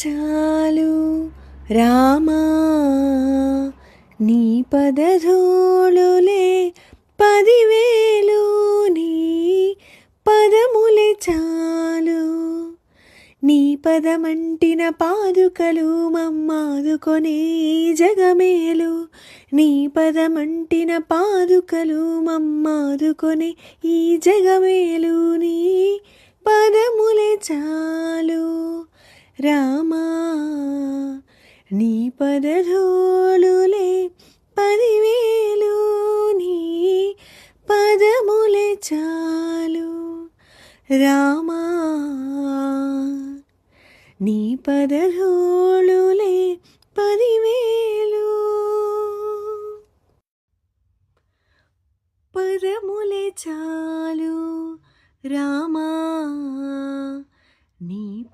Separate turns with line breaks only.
చాలు రామా నీ పదధూళులే 10,000 నీ పదములే చాలు నీ పదమంటిన పాదుకలు మమ్మాదుకొనే జగమేలు నీ పదమంటిన పాదుకలు మమ్మాదుకొనే ఈ జగమేలు నీ పదములే చాలు రామా నీ పదధూళులే 10,000 నీ పదములే చాలు రామా నీ పదధూళులే 10,000 పదములే చాలు రామా